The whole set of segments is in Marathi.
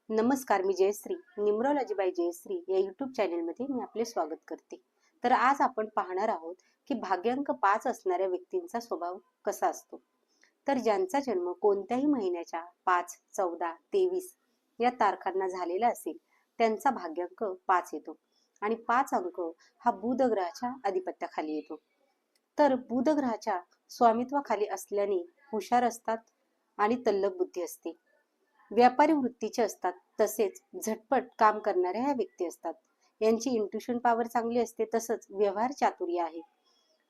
नमस्कार, मी जयश्री. न्यूमरोलॉजी बाय जयश्री या यूट्यूब चॅनलमध्ये मी आपले स्वागत करते. तर आज आपण पाहणार आहोत की भाग्यांक 5 असणाऱ्या व्यक्तींचा स्वभाव कसा असतो. तर ज्यांचा जन्म कोणत्याही महिन्याच्या 5, 14, 23 या तारखांना झालेला असेल त्यांचा भाग्यांक 5 येतो आणि 5 अंक हा बुध ग्रहाच्या अधिपत्याखाली येतो. तर बुध ग्रहाच्या स्वामित्वाखाली असल्याने हुशार असतात आणि तल्लख बुद्धी असते. व्यापारी वृत्तीचे असतात, तसेच झटपट काम करणाऱ्या ह्या व्यक्ती असतात. यांची इंट्युशन पॉवर चांगली असते, तसंच व्यवहार चातुर्य आहे.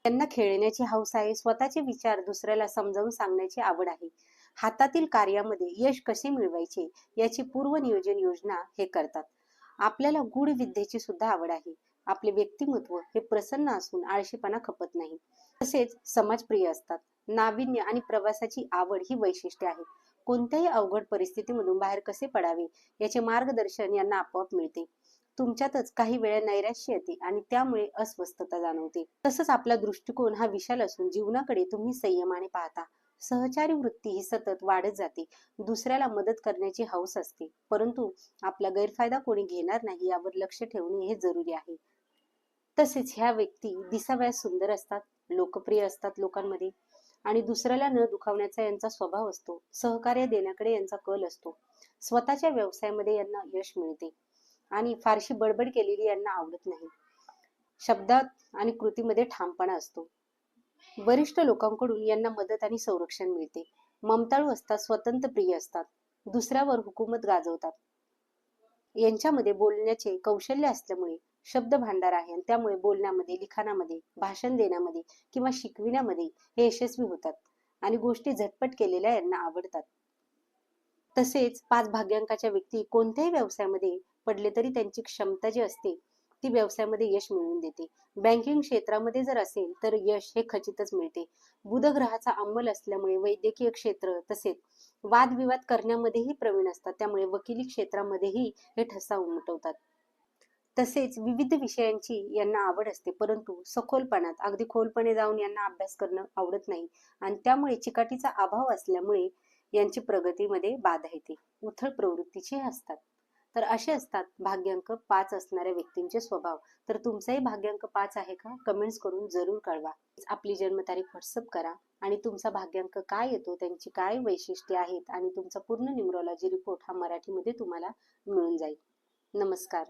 त्यांना खेळण्याची हौस आहे, स्वतःचे विचार दुसऱ्याला समजावून सांगण्याची आवड आहे. हातातील कार्यामध्ये यश कसे मिळवायचे याची पूर्व नियोजन योजना हे करतात. आपल्याला गूढ विद्येची सुद्धा आवड आहे. आपले व्यक्तिमत्व हे प्रसन्न असून आळशीपणा खपत नाही. तसेच समाजप्रिय असतात. नाविन्य आणि प्रवासाची आवड ही वैशिष्ट्ये आहेत. कोणत्याही अवघड परिस्थितीमधून बाहेर कसे पडावे याचे मार्गदर्शन यांना आपोआप मिळते. तुमच्यातच काही वेळा नैराश्य येते आणि त्यामुळे अस्वस्थता जाणवते. तसंच आपला दृष्टिकोन हा विशाल असून जीवनाकडे तुम्ही संयमाने पाहता. सहचारी वृत्ती ही सतत वाढत जाते. दुसऱ्याला मदत करण्याची हौस असते, परंतु आपला गैरफायदा कोणी घेणार नाही यावर लक्ष ठेवणे हे जरुरी आहे. तसेच ह्या व्यक्ती दिसावयास सुंदर असतात, लोकप्रिय असतात लोकांमध्ये आणि दुसऱ्याला न दुखावण्याचा यांचा स्वभाव असतो. सहकार्य देण्याकडे यांचा कल असतो. स्वतःच्या व्यवसायामध्ये यांना यश मिळते आणि फारशी बडबड केलेली यांना आवडत नाही. शब्दात आणि कृतीमध्ये ठामपणा असतो. वरिष्ठ लोकांकडून यांना मदत आणि संरक्षण मिळते. ममताळू असतात, स्वतंत्र प्रिय असतात, दुसऱ्यावर हुकूमत गाजवतात. यांच्यामध्ये बोलण्याचे कौशल्य असल्यामुळे शब्द भांडार आहे आणि त्यामुळे बोलण्यामध्ये, लिखाणामध्ये, भाषण देण्यामध्ये किंवा शिकविण्यामध्ये हे यशस्वी होतात आणि गोष्टी झटपट केलेल्या यांना आवडतात. तसेच 5 भाग्यांकाच्या व्यक्ती कोणत्याही व्यवसायामध्ये पडले तरी त्यांची क्षमता जी असते ती व्यवसायामध्ये यश मिळवून देते. बँकिंग क्षेत्रामध्ये जर असेल तर यश हे खचितच मिळते. बुध ग्रहाचा अंमल असल्यामुळे वैद्यकीय क्षेत्र तसेच वादविवाद करण्यामध्येही प्रवीण असतात, त्यामुळे वकिली क्षेत्रामध्येही हे ठसा उमटवतात. तसेच विविध विषयांची यांना आवड असते, परंतु सखोलपणात अगदी खोलपणे जाऊन यांना अभ्यास करणं आवडत नाही आणि त्यामुळे चिकाटीचा अभाव असल्यामुळे यांची प्रगतीमध्ये बाधा येते. उथळ प्रवृत्तीचे असतात. तर असे असतात भाग्यांक 5 असणाऱ्या व्यक्तींचे स्वभाव. तर तुमचाही भाग्यांक 5 आहे का? कमेंट्स करून जरूर कळवा. आपली जन्मतारीख व्हॉट्सअप करा आणि तुमचा भाग्यांक काय येतो, त्यांची काय वैशिष्ट्ये आहेत आणि तुमचा पूर्ण न्यूमरोलॉजी रिपोर्ट हा मराठीमध्ये तुम्हाला मिळून जाईल. नमस्कार.